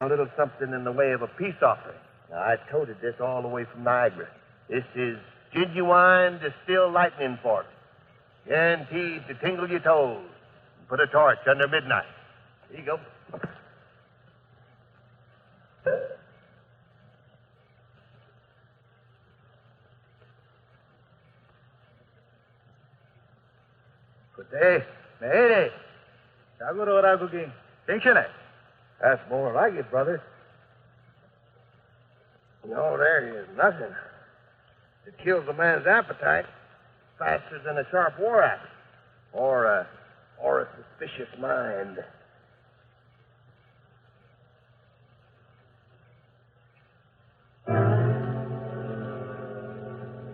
a little something in the way of a peace offering. Now, I toted this all the way from Niagara. This is genuine distilled lightning fork. Guaranteed to tingle your toes and put a torch under midnight. Here you go. Hey, Mary. Saguro cooking. Tension it. That's more like it, brother. No, there is nothing. It kills a man's appetite faster than a sharp war axe or a suspicious mind.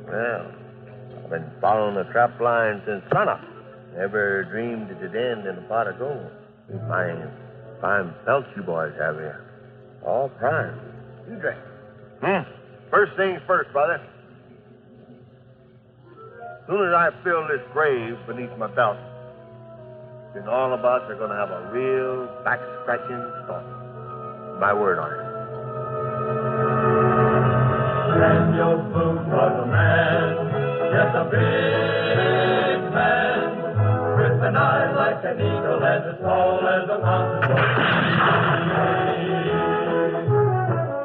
Well, I've been following the trap line since sunup. Never dreamed it'd end in a pot of gold. Fine pelts you boys have here. All prime. You drink. First things first, brother. Soon as I fill this grave beneath my belt, then all of us are going to have a real back-scratching story. My word on it. Daniel Boone was a man, yes, a big man, with an eye like an eagle and as tall as a mountain was he.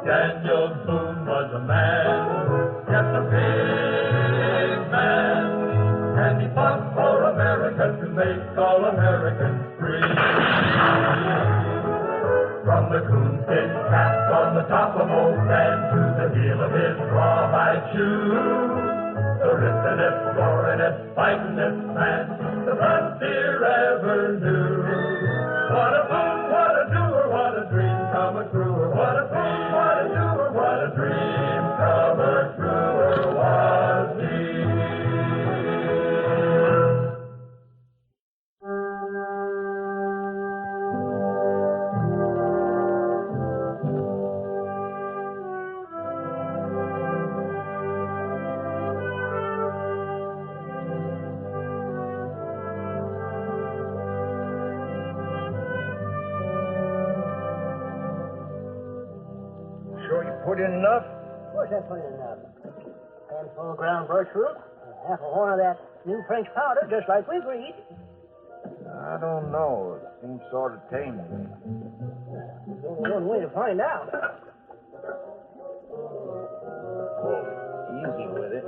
Daniel Boone was a man, yes, a big man, and he fought for America to make all Americans free. From the coonskin cap on the top of old Dan to the heel of his rawhide shoe, the ripping-it, roaring-it, fighting-it man, the frontier ever knew. What a boom, what a doer, what a dream come a truer. What a boom, what a doer, what a dream come a truer was he. Put in enough? Of course I put in enough. A handful of ground birch root, and half a horn of that new French powder, just like we agreed. I don't know. It seems sort of tame to me. There's only one way to find out. Easy with it.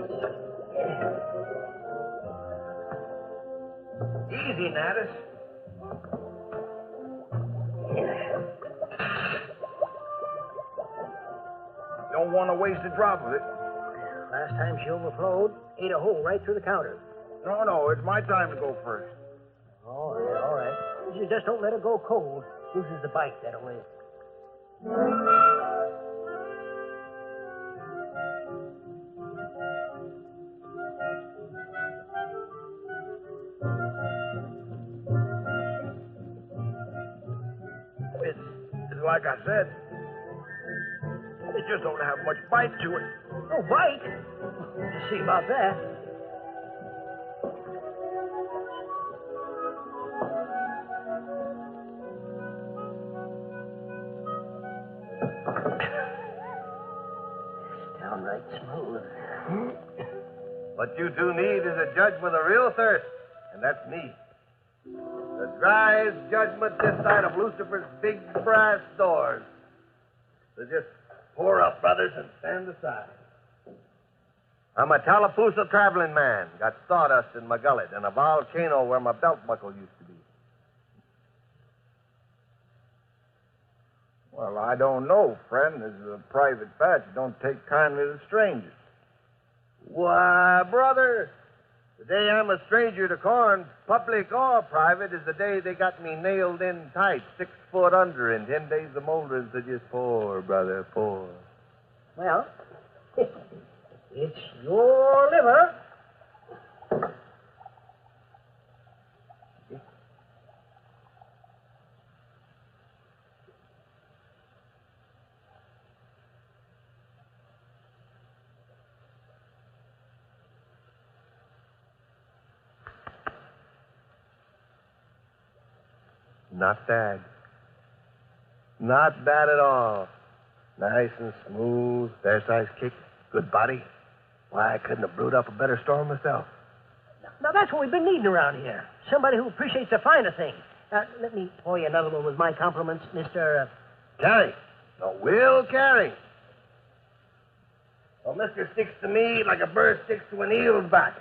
Easy, Natus. Don't want to waste a drop of it. Last time she overflowed, ate a hole right through the counter. No, it's my time to go first. All right. You just don't let her go cold. Loses the bite that way. It's like I said. It just don't have much bite to it. No bite? Just see about that. It's downright smooth. What you do need is a judge with a real thirst, and that's me. The driest judgment this side of Lucifer's big brass doors. So just pour up, brothers, and stand aside. I'm a Tallapoosa traveling man. Got sawdust in my gullet and a volcano where my belt buckle used to be. Well, I don't know, friend. This is a private batch. Don't take kindly to strangers. Why, brother, the day I'm a stranger to corn, public or private, is the day they got me nailed in tight, 6 foot under, and 10 days of molders to just pour, brother, pour. Well, it's your liver. Not bad. Not bad at all. Nice and smooth, fair size kick, good body. Why, I couldn't have brewed up a better storm myself. Now, that's what we've been needing around here. Somebody who appreciates the finer things. Let me pour you another one with my compliments, Mr. Carey. No, Will Carey. Well, Mister sticks to me like a bird sticks to an eel's back.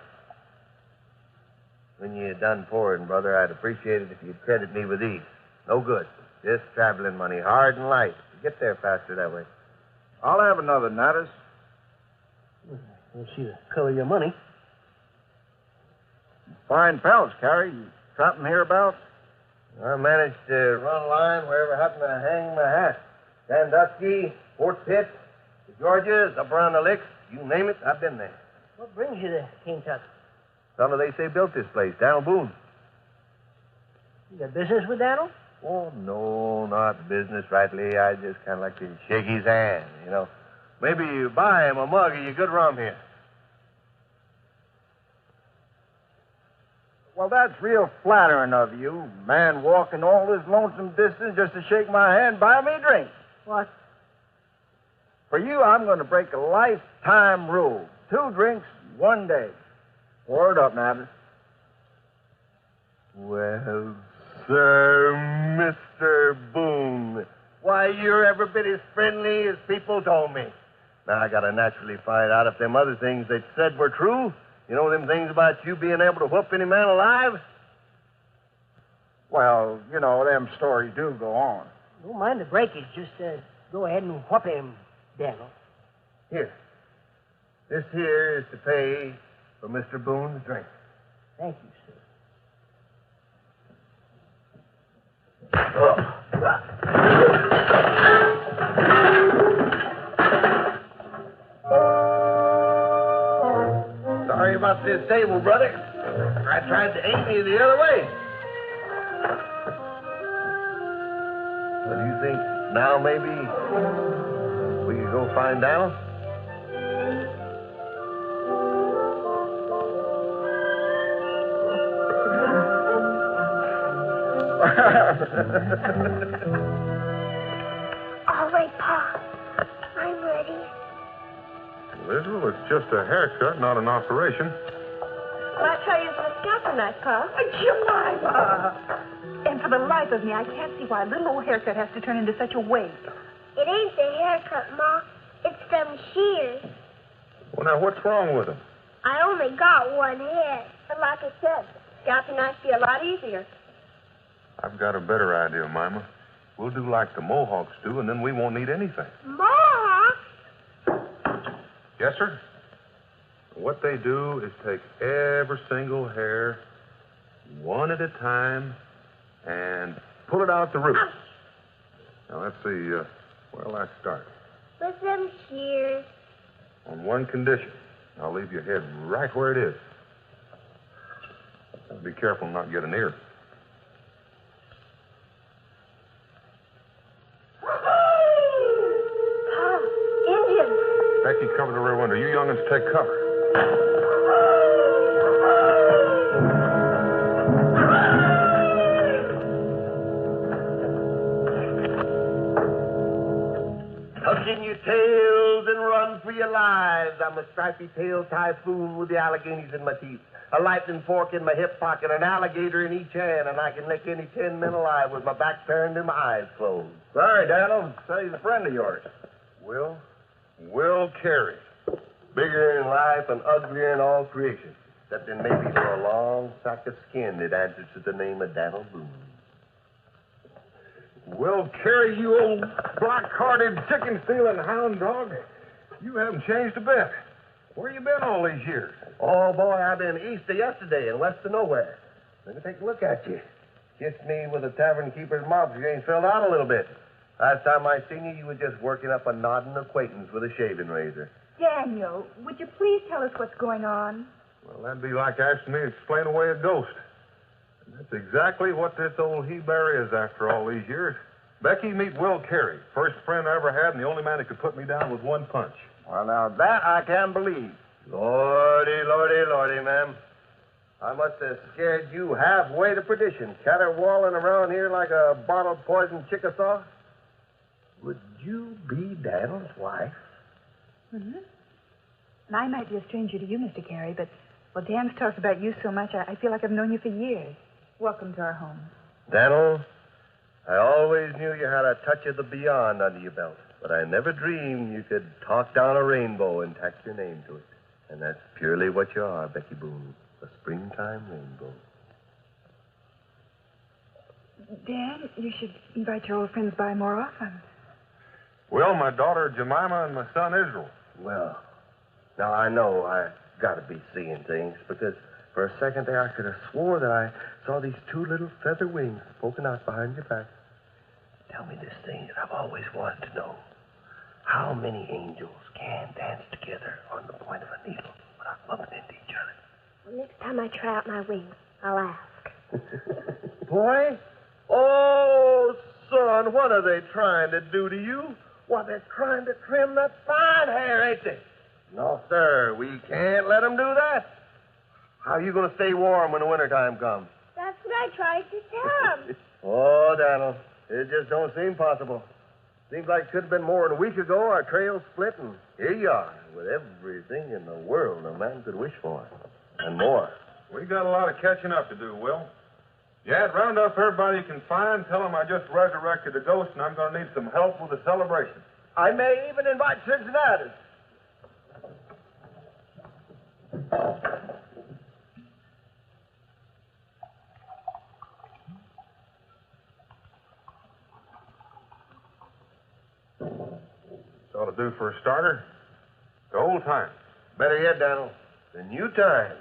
When you're done pouring, brother, I'd appreciate it if you'd credit me with these. No good. Just traveling money, hard and light. You get there faster that way. I'll have another, Natus. We'll see the color of your money. Fine pelts, Carey. You trapping hereabouts? I managed to run a line wherever I happened to hang my hat. Sandusky, Fort Pitt, the Georgias, up around the Licks. You name it, I've been there. What brings you to Kentucky? Fellow they say built this place, Daniel Boone. You got business with Daniel? Oh, no, not business rightly. I just kind of like to shake his hand, you know. Maybe you buy him a mug of your good rum here. Well, that's real flattering of you. Man walking all this lonesome distance just to shake my hand, buy me a drink. What? For you, I'm going to break a lifetime rule. 2 drinks, 1 day. Word up, Natus. Well, sir, Mr. Boone, why, you're every bit as friendly as people told me. Now, I gotta naturally find out if them other things they said were true. You know them things about you being able to whoop any man alive? Well, you know, them stories do go on. Don't mind the breakage. Just go ahead and whoop him, Daniel. Here. This here is to pay for Mr. Boone's drink. Thank you, sir. Sorry about this table, brother. I tried to aim you the other way. What do you think? Now maybe we could go find Daniel? All right, Pa. I'm ready. Lizzle, it's just a haircut, not an operation. Well, I tell you, it's a scalpel knife, Pa. Jemima! And for the life of me, I can't see why a little old haircut has to turn into such a wig. It ain't the haircut, Ma. It's them shears. Well, now, what's wrong with them? I only got one head. But like I said, scalpel knife'd be a lot easier. I've got a better idea, Mima. We'll do like the Mohawks do, and then we won't need anything. Ma! Yes, sir? What they do is take every single hair, one at a time, and pull it out the roots. Now, let's see, where'll I start? With them shears. On one condition. I'll leave your head right where it is. Be careful not to get an ear. Pa, Indians. Becky, cover the rear window. You young'uns take cover. Tuck in your tails and run for your lives. I'm a stripy-tailed typhoon with the Alleghenies in my teeth, a lightning fork in my hip pocket, an alligator in each hand, and I can lick any 10 men alive with my back turned and my eyes closed. Sorry, Daniel. Said he's a friend of yours. Will Carey. Bigger in life and uglier in all creation, except in maybe for a long sack of skin that answers to the name of Daniel Boone. Will Carey, you old black-hearted, chicken-stealing hound dog. You haven't changed a bit. Where you been all these years? Oh, boy, I've been east of yesterday and west of nowhere. Let me take a look at you. Kissed me with a tavern keeper's mouth. You ain't filled out a little bit. Last time I seen you, you were just working up a nodding acquaintance with a shaving razor. Daniel, would you please tell us what's going on? Well, that'd be like asking me to explain away a ghost. And that's exactly what this old he-bear is after all these years. Becky, meet Will Carey. First friend I ever had and the only man that could put me down with one punch. Well, now, that I can believe. Lordy, lordy, lordy, ma'am. I must have scared you halfway to perdition, caterwauling around here like a bottled poison Chickasaw. Would you be Daniel's wife? Mm-hmm. And I might be a stranger to you, Mr. Carey, but, well, Dan's talked about you so much, I feel like I've known you for years. Welcome to our home. Daniel, I always knew you had a touch of the beyond under your belt, but I never dreamed you could talk down a rainbow and tack your name to it. And that's purely what you are, Becky Boone, a springtime rainbow. Dan, you should invite your old friends by more often. Well, my daughter Jemima and my son Israel. Well, now I know I got to be seeing things, because for a second there I could have swore that I saw these two little feather wings poking out behind your back. Tell me this thing that I've always wanted to know. How many angels can dance together on the point of a needle without bumping into each other? Well, next time I try out my wings, I'll ask. Boy? Oh, son, what are they trying to do to you? Why, they're trying to trim that fine hair, ain't they? No, sir, we can't let them do that. How are you going to stay warm when the wintertime comes? That's what I tried to tell him. Oh, Daniel, it just don't seem possible. Seems like it could have been more than a week ago. Our trail split, and here you are, with everything in the world a man could wish for, and more. We got a lot of catching up to do, Will. Yeah, round up everybody you can find. Tell them I just resurrected a ghost, and I'm going to need some help with the celebration. I may even invite Cincinnati. This ought to do for a starter. The old time. Better yet, Daniel, the new time.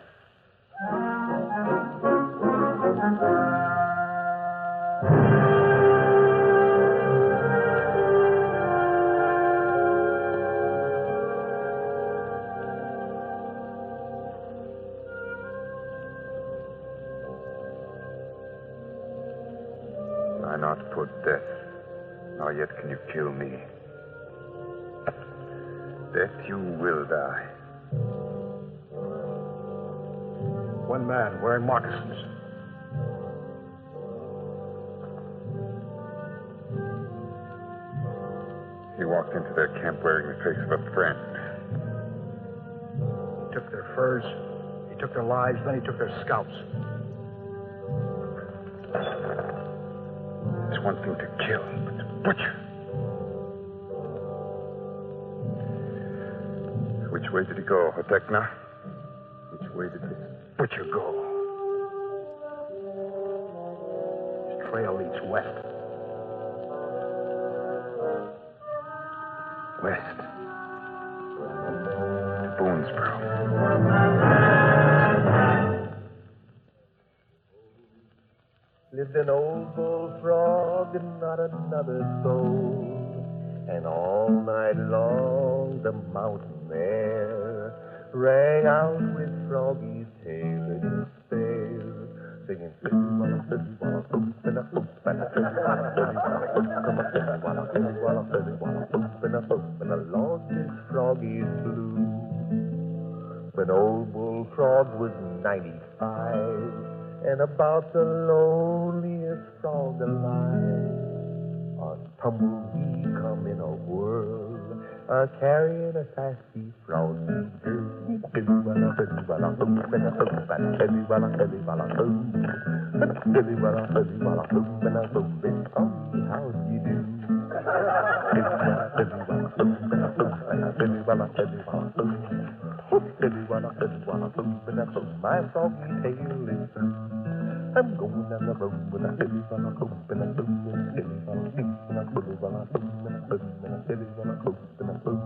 I not put death, nor yet can you kill me. Death you will die. One man wearing moccasins. He walked into their camp wearing the face of a friend. He took their furs, he took their lives, then he took their scalps. It's one thing to kill, but to butcher. Which way did he go, Hotekna? Which way did this butcher go? His trail leads west. West. To Boonesboro. Lived an old bullfrog and not another soul. And all night long the mountain air rang out with Froggy's tale in despair, singing and along this Froggy's blue. When old bullfrog was 95 and about the loneliest frog alive, a tumbleweed come in a whirl, carrying a sassy froggy girl. How'd you do? My froggy tail is through. I'm going down the road with a silly one, a boom, and a boom, and a silly one, a boom, and a silly one, a boom, and a boom, and a silly one, a boom, and a boom.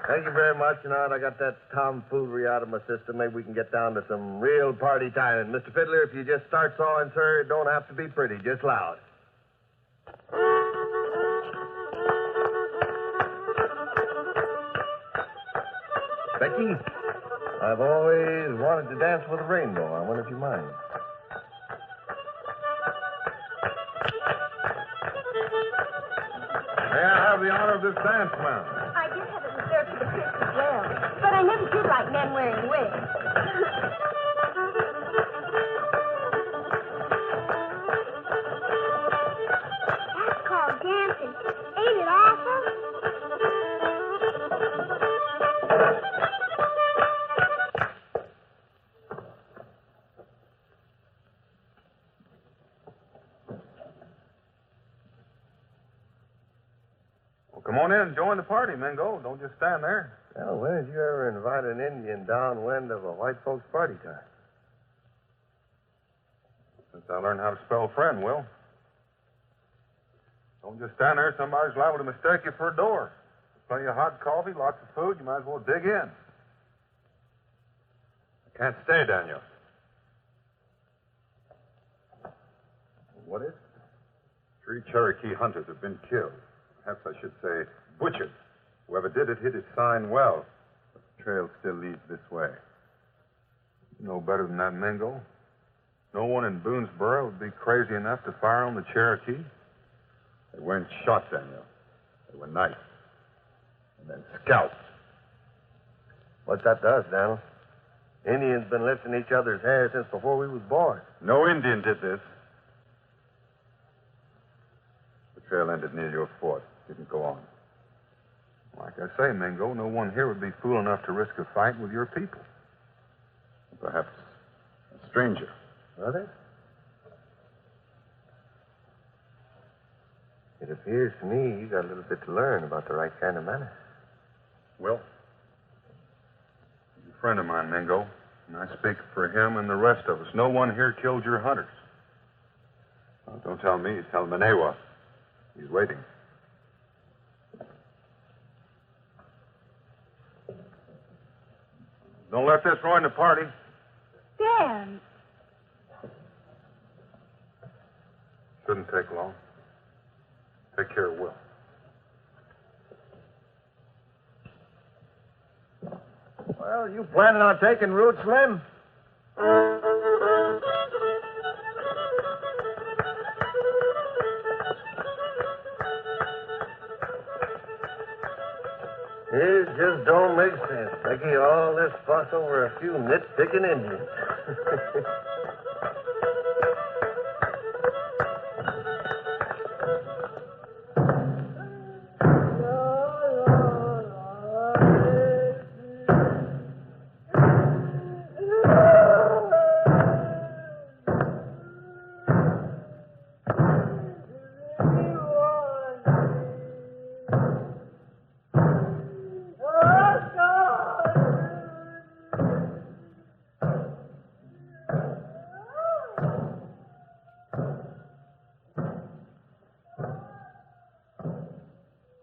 Thank you very much. Now that I got that tomfoolery out of my system, maybe we can get down to some real party time. And Mr. Fiddler, if you just start sawing, sir, it don't have to be pretty, just loud. Becky, I've always wanted to dance with a rainbow. I wonder if you mind. May I have the honor of this dance, ma'am? I did have it reserved for the Well, but I never did like men wearing wigs. That's called dancing. Ain't it awful? Well, come on in and join the party, Mingo. Don't just stand there. Well, when did you ever invite an Indian downwind of a white folks' party time? Since I learned how to spell friend, Will. Don't just stand there. Somebody's liable to mistake you for a door. Plenty of hot coffee, lots of food. You might as well dig in. I can't stay, Daniel. What is it? 3 Cherokee hunters have been killed. Perhaps I should say butchered. Whoever did it hid his sign well. But the trail still leads this way. You know better than that, Mingo. No one in Boonesboro would be crazy enough to fire on the Cherokee. They weren't shot, Daniel. They were knifed. And then scalped. What's that to us, Daniel? Indians been lifting each other's hair since before we was born. No Indian did this. The trail ended near your fort. Didn't go on. Like I say, Mingo, no one here would be fool enough to risk a fight with your people. Perhaps a stranger. Are they? It appears to me you got a little bit to learn about the right kind of manners. Will? He's a friend of mine, Mingo. And I speak for him and the rest of us. No one here killed your hunters. Oh, don't tell me. Tell Manewa. He's waiting. Don't let this ruin the party. Dan. Shouldn't take long. Take care of Will. Well, you planning on taking root, Slim? It just don't make sense. Making all this fuss over a few nitpicking Indians.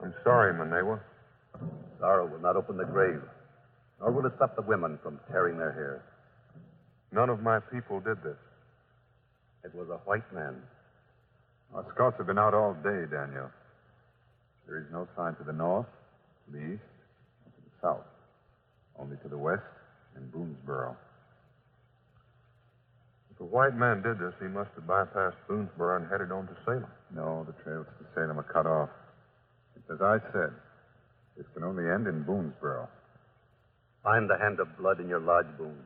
I'm sorry, Manewa. Sorrow will not open the grave, nor will it stop the women from tearing their hair. None of my people did this. It was a white man. Our scouts have been out all day, Daniel. There is no sign to the north, to the east, or to the south. Only to the west and Boonesboro. If a white man did this, he must have bypassed Boonesboro and headed on to Salem. No, the trails to Salem are cut off. It's as I said. This can only end in Boonesboro. Find the hand of blood in your lodge, Boone.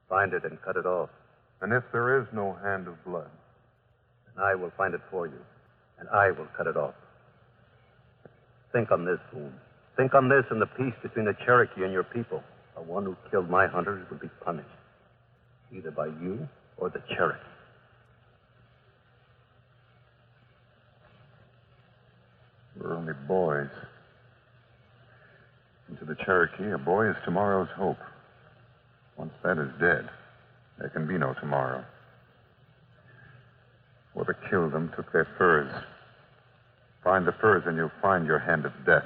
Find it and cut it off. And if there is no hand of blood, And I will find it for you, and I will cut it off. Think on this, Boone. Think on this and the peace between the Cherokee and your people. The one who killed my hunters will be punished, either by you or the Cherokee. We're only boys. And to the Cherokee, a boy is tomorrow's hope. Once that is dead, there can be no tomorrow. Whoever killed them took their furs. Find the furs and you'll find your hand of death.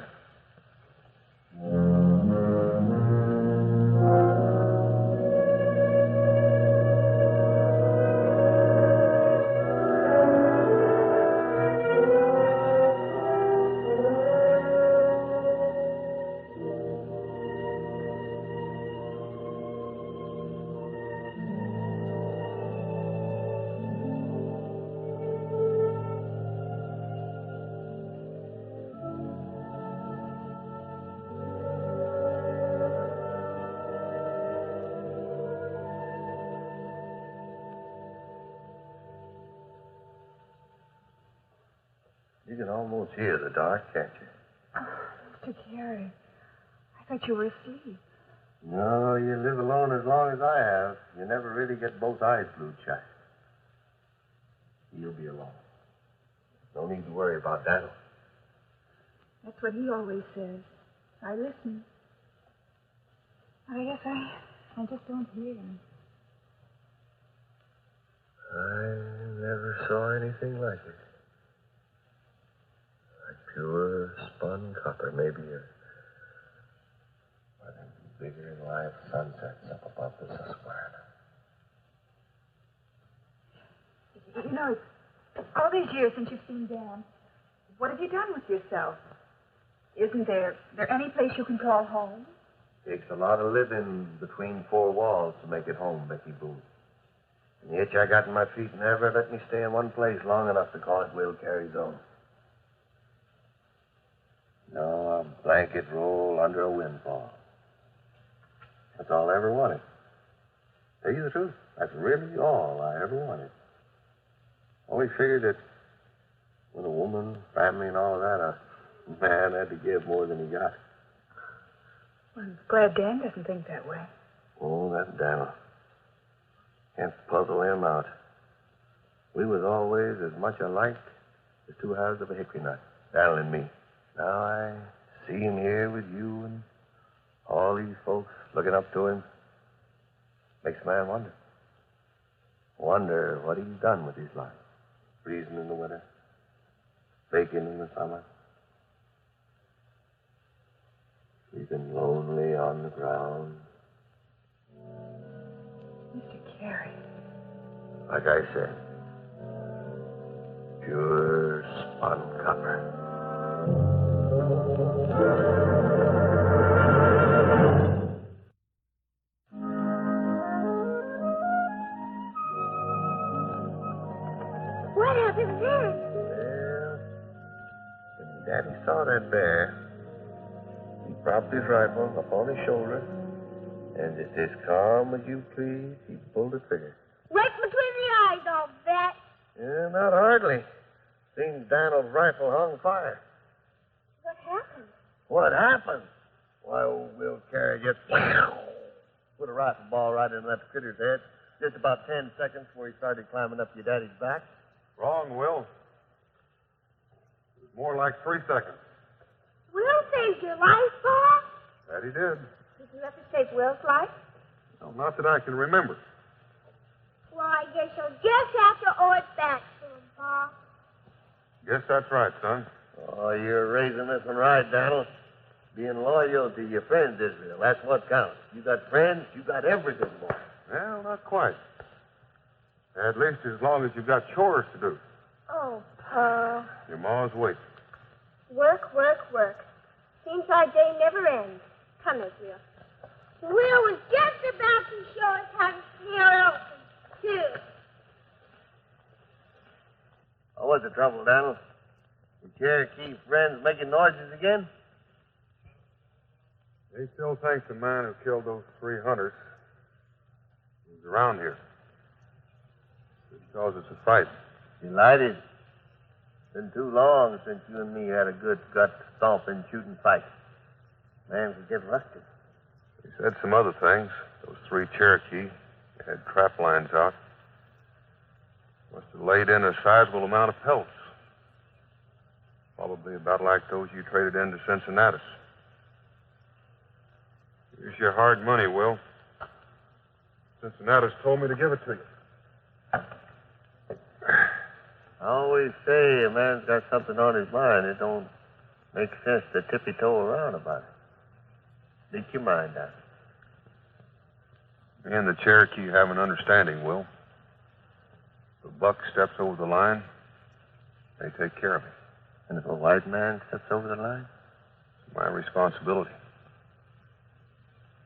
You can almost hear the dark, can't you? Oh, Mr. Carey, I thought you were asleep. No, you live alone as long as I have. You never really get both eyes glued shut. You'll be alone. No need to worry about Daniel. That's what he always says. I listen. But I guess I just don't hear him. I never saw anything like it. Like pure spun copper, maybe one of them bigger than life sunsets up above the Susquehanna. You know, it's all these years since you've seen Dan. What have you done with yourself? Isn't there any place you can call home? Takes a lot of living between four walls to make it home, Becky Boone. And the itch I got in my feet never let me stay in one place long enough to call it Will Carey's own. No, a blanket roll under a windfall. That's all I ever wanted. Tell you the truth, that's really all I ever wanted. Always figured that with a woman, family, and all of that, a man had to give more than he got. Well, I'm glad Dan doesn't think that way. Oh, that's Daniel. Can't puzzle him out. We was always as much alike as two halves of a hickory nut, Daniel and me. Now I see him here with you and all these folks looking up to him. Makes a man wonder. Wonder what he's done with his life. Freezing in the winter, baking in the summer, sleeping lonely on the ground. Mr. Carey. Like I said, pure spun copper. What happened then? Well, when Daddy saw that bear, he propped his rifle up on his shoulder, and just as calm as you please, he pulled the trigger. Right between the eyes, I'll bet. Yeah, not hardly. Seems Daniel's rifle hung fire. What happened? What happened? Why, old Will Carey just put a rifle ball right into that critter's head. Just about 10 seconds before he started climbing up your daddy's back. Wrong, Will. It was more like 3 seconds. Will saved your life, Paul? That he did. Did you ever save Will's life? No, not that I can remember. Well, I guess you'll just have to owe it back to him, Pa. Guess that's right, son. Oh, you're raising this one right, Donald. Being loyal to your friends, Israel. That's what counts. You got friends, you got everything, boy. Well, not quite. At least as long as you've got chores to do. Oh, Pa. Your ma's waiting. Work, work, work. Seems our day never ends. Come, Israel. Will was just about to show us how to snare open, too. What's the trouble, Donald? The Cherokee friends making noises again? They still think the man who killed those 3 hunters is around here. Could cause us a fight. Delighted. Been too long since you and me had a good gut-stomping shooting fight. Man could get rusty. He said some other things. Those 3 Cherokee had trap lines out. Must have laid in a sizable amount of pelts. Probably about like those you traded into Cincinnati. Here's your hard money, Will. Cincinnati's told me to give it to you. I always say a man's got something on his mind. It don't make sense to tippy-toe around about it. Make your mind out. Me and the Cherokee have an understanding, Will. If a buck steps over the line, they take care of him. And if a white man steps over the line? It's my responsibility.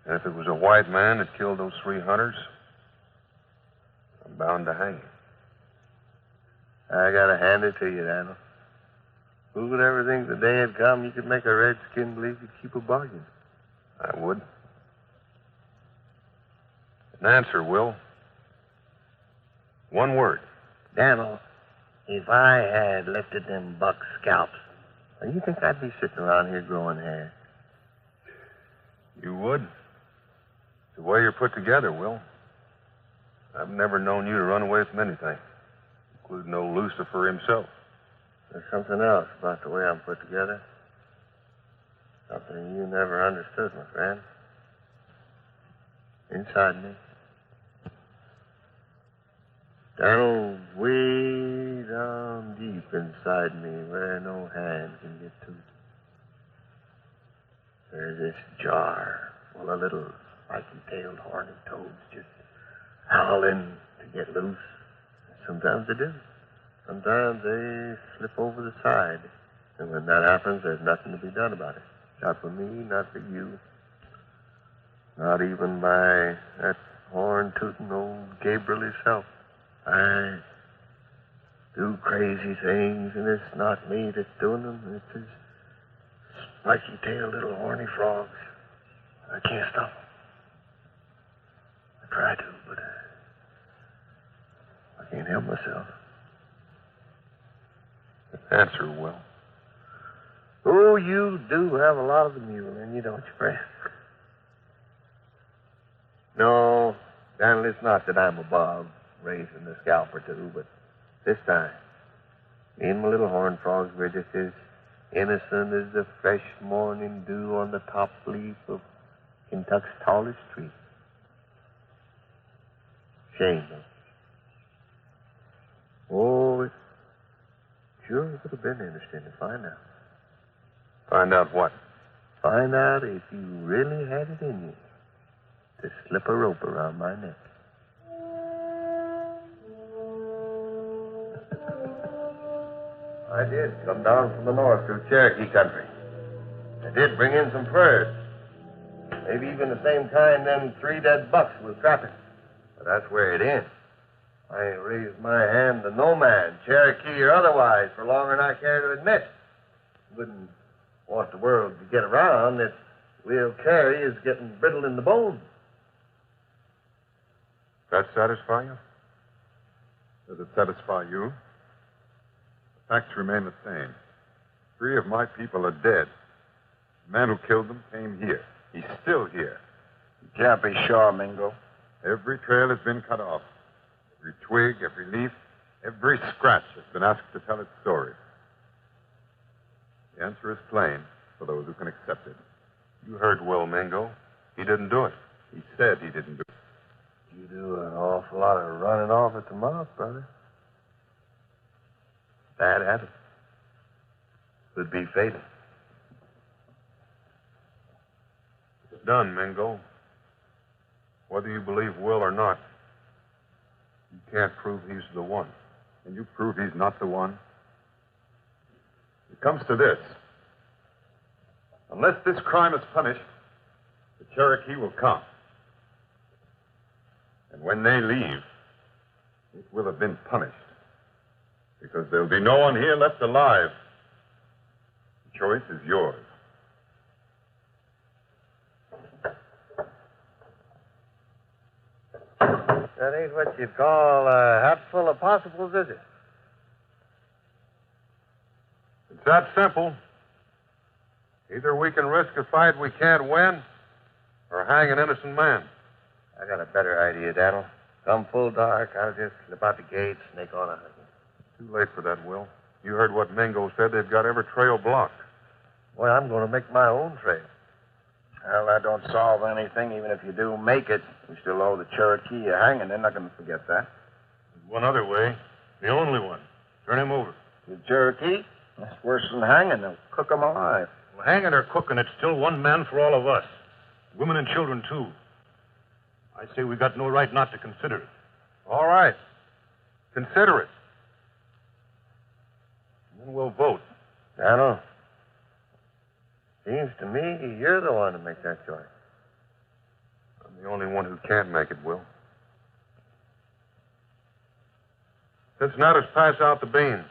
And if it was a white man that killed those 3 hunters, I'm bound to hang him. I gotta hand it to you, Daniel. Who would ever think the day had come you could make a redskin believe you'd keep a bargain? I would. An answer, Will. One word. Daniel, If I had lifted them buck scalps, do you think I'd be sitting around here growing hair? You would. It's the way you're put together, Will. I've never known you to run away from anything, including old Lucifer himself. There's something else about the way I'm put together. Something you never understood, my friend. Inside me. Down way down deep inside me where no hand can get to. There's this jar full of little spiky-tailed horny toads just howling to get loose. Sometimes they do. Sometimes they slip over the side. And when that happens, there's nothing to be done about it. Not for me, not for you. Not even by that horn-tooting old Gabriel himself. I do crazy things, and it's not me that's doing them. It's his spiky-tailed little horny frogs. I can't stop them. I try to, but I can't help myself. Answer, Will. Oh, you do have a lot of the mule in you, don't you, friend? No, Daniel, it's not that I'm above raising a scalp or two, but this time, me and my little horn frogs, we're just as innocent as the fresh morning dew on the top leaf of Kentucky's tallest tree. Shame, though. Oh, it sure would have been interesting to find out. Find out what? Find out if you really had it in you to slip a rope around my neck. I did come down from the north through Cherokee country. I did bring in some furs. Maybe even the same kind them 3 dead bucks was trapping. But that's where it ends. I ain't raised my hand to no man, Cherokee or otherwise, for longer than I care to admit. Wouldn't want the world to get around that Will Carey is getting brittle in the bones. That satisfy you? Does it satisfy you? The facts remain the same. 3 of my people are dead. The man who killed them came here. He's still here. You can't be sure, Mingo. Every trail has been cut off. Every twig, every leaf, every scratch has been asked to tell its story. The answer is plain for those who can accept it. You heard Will, Mingo. He didn't do it. He said he didn't do it. You do an awful lot of running off at the mouth, brother. Bad habit. Could be fatal. It's done, Mingo. Whether you believe Will or not, you can't prove he's the one. Can you prove he's not the one? It comes to this. Unless this crime is punished, the Cherokee will come. And when they leave, it will have been punished. Because there'll be no one here left alive. The choice is yours. That ain't what you'd call a hat full of possibles, is it? It's that simple. Either we can risk a fight we can't win, or hang an innocent man. I got a better idea, Daniel. Come full dark, I'll just slip out the gate, snake on a hunting. Too late for that, Will. You heard what Mingo said. They've got every trail blocked. Boy, I'm going to make my own trail. Well, that don't solve anything. Even if you do make it, we still owe the Cherokee a hanging. They're not going to forget that. One other way. The only one. Turn him over. The Cherokee? That's worse than hanging. They'll cook him alive. Well, hanging or cooking, it's still one man for all of us. Women and children, too. I say we got no right not to consider it. All right. Consider it. And then we'll vote. Daniel, seems to me you're the one to make that choice. I'm the only one who can't make it, Will. Cincinnatus, pass out the beans.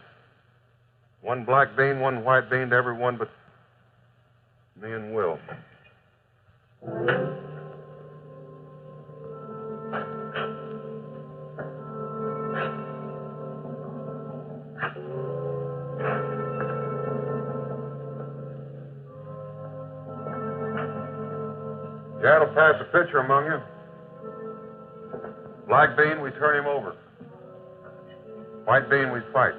1 black bean, 1 white bean to everyone but me and Will. Chad will pass a pitcher among you. Black Bean, we turn him over. White Bean, we fight.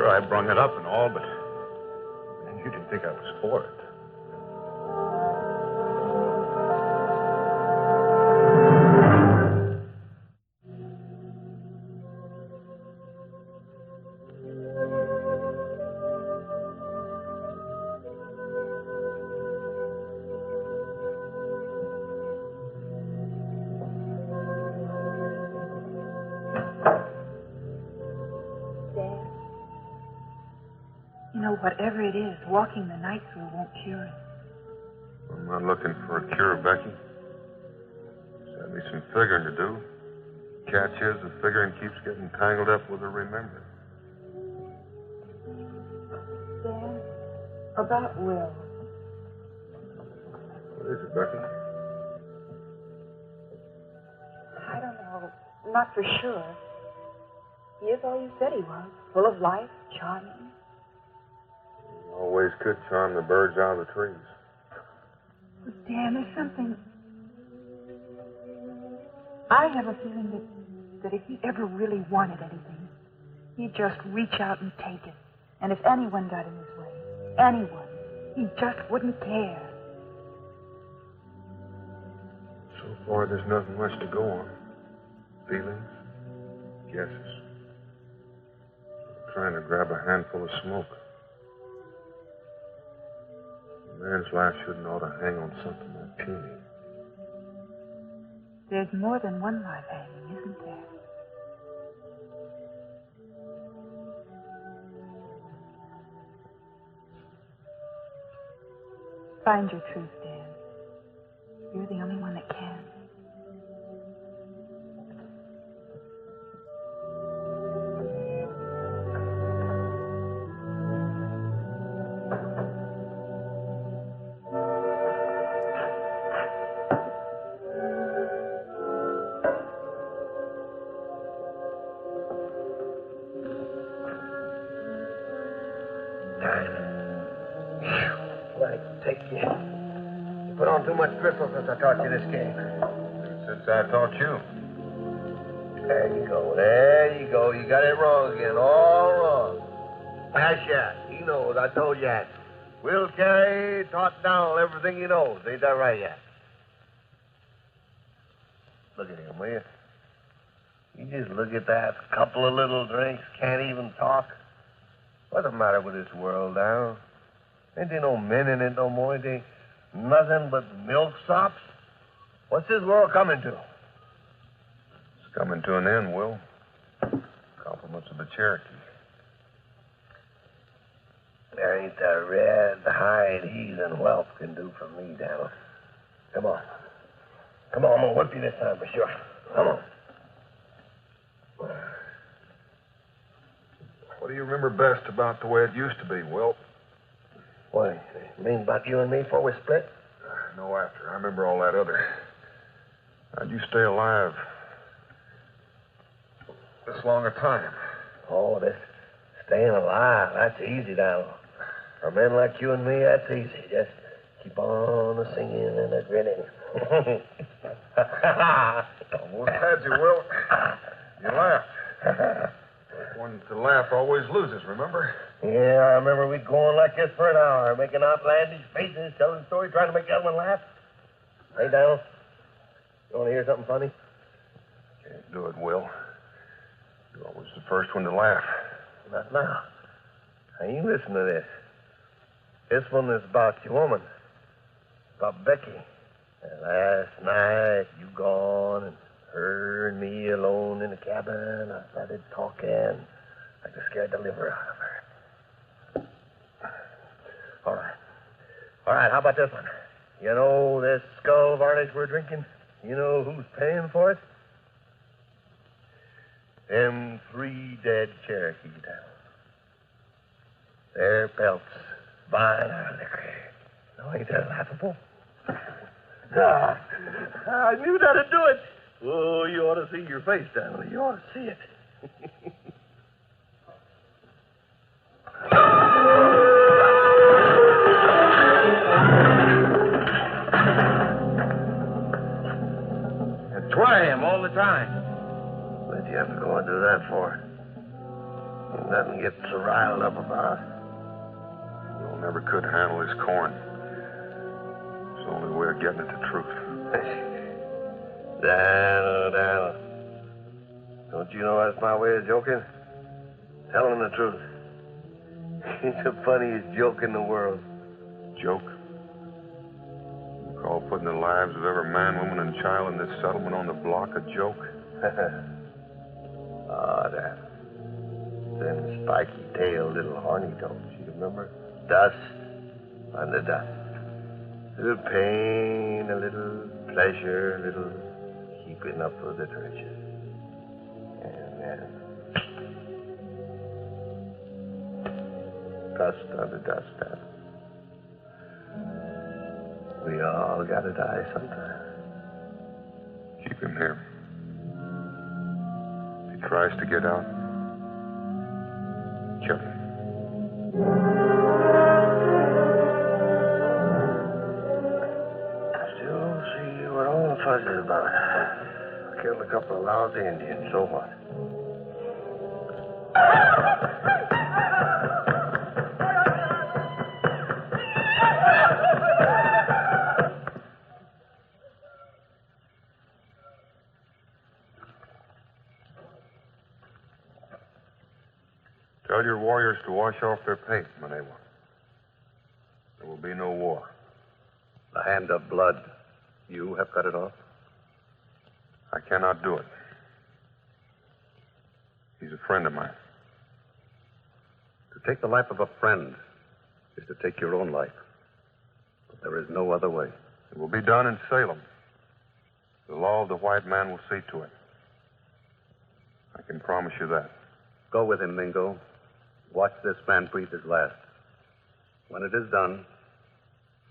I brung it up and all, but you didn't think I was for it. Whatever it is, walking the night through won't cure it. I'm not looking for a cure, Becky. Just had me some figuring to do. Catch is the figuring keeps getting tangled up with her remembering. Dad, about Will. What is it, Becky? I don't know. Not for sure. He is all you said he was. Full of life, charming. Always could charm the birds out of the trees. But Dan, there's something. I have a feeling that if he ever really wanted anything, he'd just reach out and take it. And if anyone got in his way, anyone, he just wouldn't care. So far, there's nothing much to go on. Feelings, guesses. Trying to grab a handful of smoke. A man's life shouldn't ought to hang on something that puny. There's more than one life hanging, isn't there? Find your truth, Dan. You're the only one that can. You put on too much gristle since I taught you this game. Since I taught you. There you go. There you go. You got it wrong again. All wrong. That's Yat. He knows. I told Yat. Will Carey taught down everything he knows. Ain't that right, Yat? Look at him, will you? You just look at that. Couple of little drinks. Can't even talk. What's the matter with this world now? Ain't there no men in it no more? Ain't there nothing but milksops? What's this world coming to? It's coming to an end, Will. Compliments of the Cherokee. There ain't the red hide heathen wealth can do for me, Daniel. Come on. Come on, I'm gonna whip you this time for sure. Come on. What do you remember best about the way it used to be, Will? What, you mean about you and me before we split? No, after. I remember all that other. How'd you stay alive this long a time? Oh, this staying alive, that's easy now. For men like you and me, that's easy. Just keep on singing and grinning. Almost had you, Will. You laughed. One to laugh always loses, remember? Yeah, I remember we'd go on like this for an hour, making outlandish faces, telling stories, trying to make the other one laugh. Hey, Donald, you want to hear something funny? Can't do it, Will. You're always the first one to laugh. Not now. Now, you listen to this. This one is about your woman. About Becky. And last night, you gone, and her and me alone in the cabin. I started talking like the scared the liver out of her. All right. All right, how about this one? You know this skull varnish we're drinking? You know who's paying for it? Them 3 dead Cherokee devils. Their pelts buying our liquor. Now, ain't that laughable? I knew that'd do it. Oh, you ought to see your face, Daniel. You ought to see it. Try him all the time. What'd you have to go and do that for? Ain't nothing to get so riled up about. Bill never could handle his corn. It's the only way of getting at the truth. Daniel. Don't you know that's my way of joking? Telling the truth. It's the funniest joke in the world. Joke? You call putting the lives of every man, woman, and child in this settlement on the block a joke? That. Them spiky-tailed little horny toads, you remember? Dust under dust. A little pain, a little pleasure, a little keeping up with the tradition. And then dust under dust, then. We all gotta die sometime. Keep him here. If he tries to get out, kill him. Still see what all the fuss is about. Killed a couple of lousy Indians, so what? Tell your warriors to wash off their paint, Manewa. There will be no war. The hand of blood, you have cut it off? I cannot do it. He's a friend of mine. To take the life of a friend is to take your own life. But there is no other way. It will be done in Salem. The law of the white man will see to it. I can promise you that. Go with him, Mingo. Watch this man breathe his last. When it is done,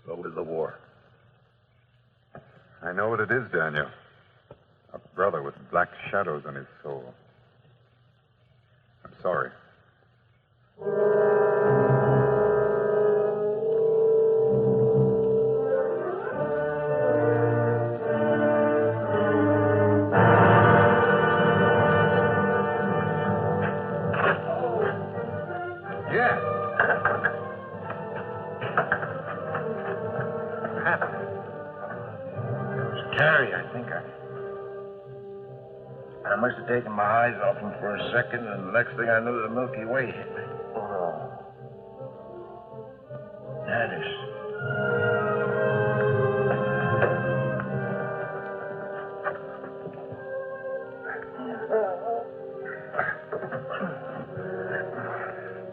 so is the war. I know what it is, Daniel. A brother with black shadows on his soul. I'm sorry. Yeah. What happened? It was Carrie, I think. I must have taken my eyes off him for a second, and the next thing I knew, the Milky Way hit me. Oh. That is.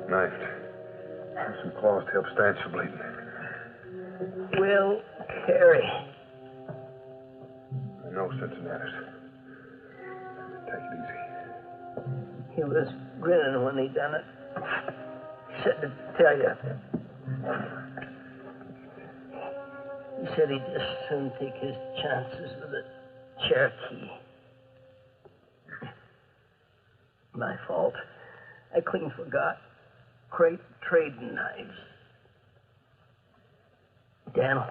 Knifed. Use some cloths to help stanch the bleeding. Will Carey. I know, Cincinnatus. Take it easy. He was grinning when he done it. He said to tell you. He said he'd just soon take his chances with a Cherokee. My fault. I clean forgot. Crate trading knives. Daniel,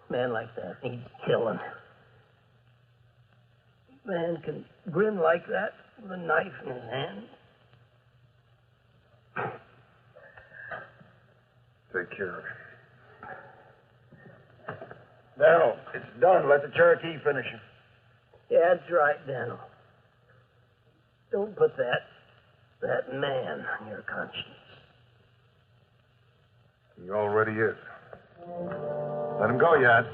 a man like that needs killing. Man can grin like that with a knife in his hand. Take care of him. Now, it's done. Let the Cherokee finish him. Yeah, that's right, Daniel. Don't put that man on your conscience. He already is. Let him go, Yad.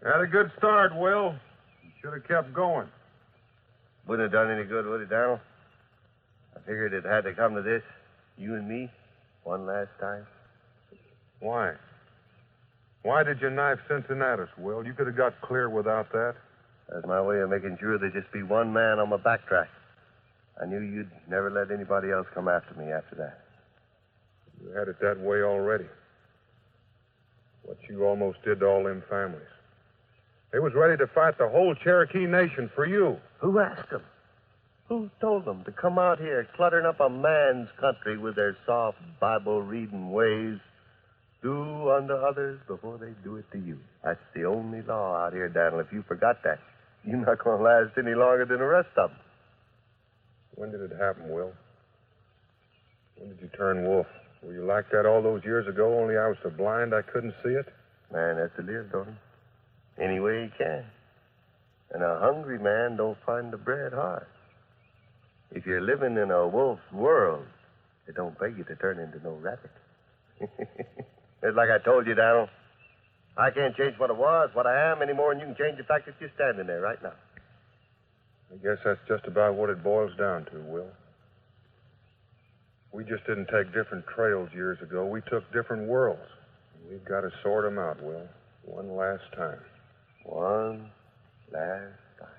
Had a good start, Will. You should have kept going. Wouldn't have done any good, would it, Donald? I figured it had to come to this. You and me, one last time. Why? Why did you knife Cincinnatus, Will? You could have got clear without that. That's my way of making sure there'd just be one man on my backtrack. I knew you'd never let anybody else come after me after that. You had it that way already. What you almost did to all them families. They was ready to fight the whole Cherokee nation for you. Who asked them? Who told them to come out here cluttering up a man's country with their soft Bible-reading ways? Do unto others before they do it to you. That's the only law out here, Daniel. If you forgot that, you're not going to last any longer than the rest of them. When did it happen, Will? When did you turn wolf? Were you like that all those years ago, only I was so blind I couldn't see it? Man has to live, don't he? Any way he can. And a hungry man don't find the bread hard. If you're living in a wolf's world, it don't pay you to turn into no rabbit. It's like I told you, Donald. I can't change what I was, what I am, any more than you can change the fact that you're standing there right now. I guess that's just about what it boils down to, Will. We just didn't take different trails years ago. We took different worlds. We've got to sort them out, Will. One last time. One last time.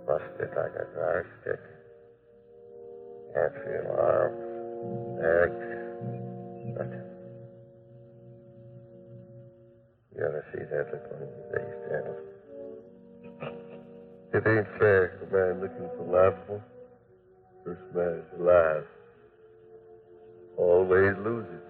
Busted like a dry stick. Can't feel arms, legs, nothing. You ever see that look on his face, Daniel? It ain't fair, a man looking so laughable. First man's alive. Always loses.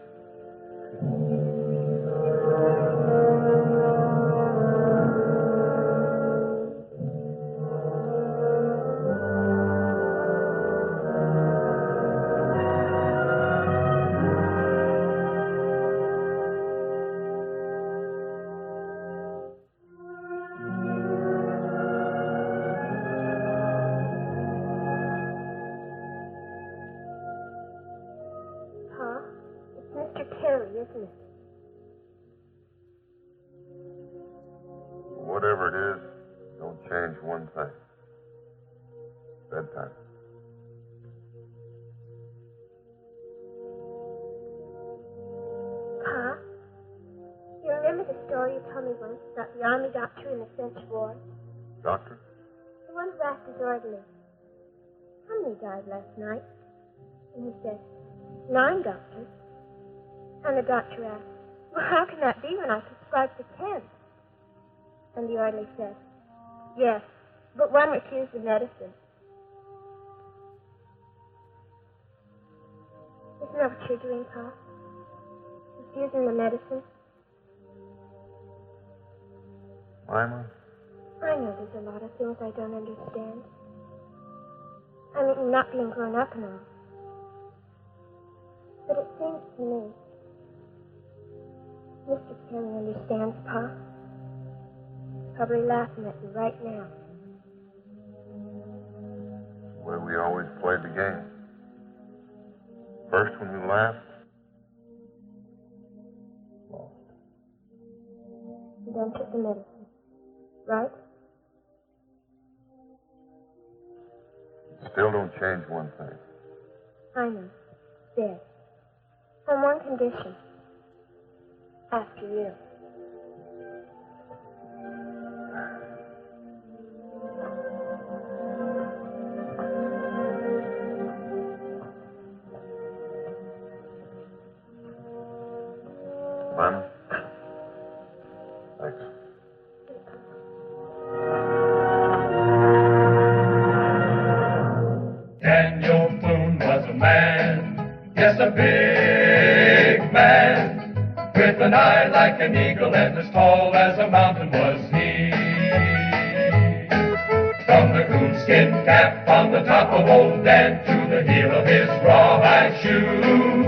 Isn't it? Whatever it is, don't change one thing. Bedtime. Pa, you remember the story you told me once about the army doctor in the French War? Doctor? The one who asked his orderly, how many died last night? And he said, 9 doctors. And the doctor asked, well, how can that be when I prescribed for 10? And the orderly said, Yes, but one refused the medicine. Isn't that what you're doing, Pa? Refusing the medicine? Mima? I know there's a lot of things I don't understand. I mean, not being grown up and all. But it seems to me, Mr. Kelly understands, Pa. He's probably laughing at you right now. The way we always played the game. First when we laughed, lost. You then took the medicine, right? Still don't change one thing. I know. There. On one condition. After you. Mima? Thanks. Daniel Boone was a man, yes, a big man, with an eye like an eagle and as tall as a mountain was he. From the coonskin cap on the top of old Dan to the heel of his rawhide shoe,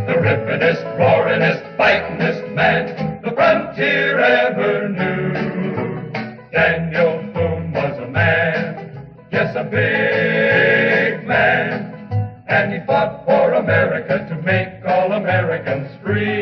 the rippin'est, roaring'est, fightin'est man the frontier ever knew. Daniel Boone was a man, yes, a big man, and he fought for America to make all Americans free.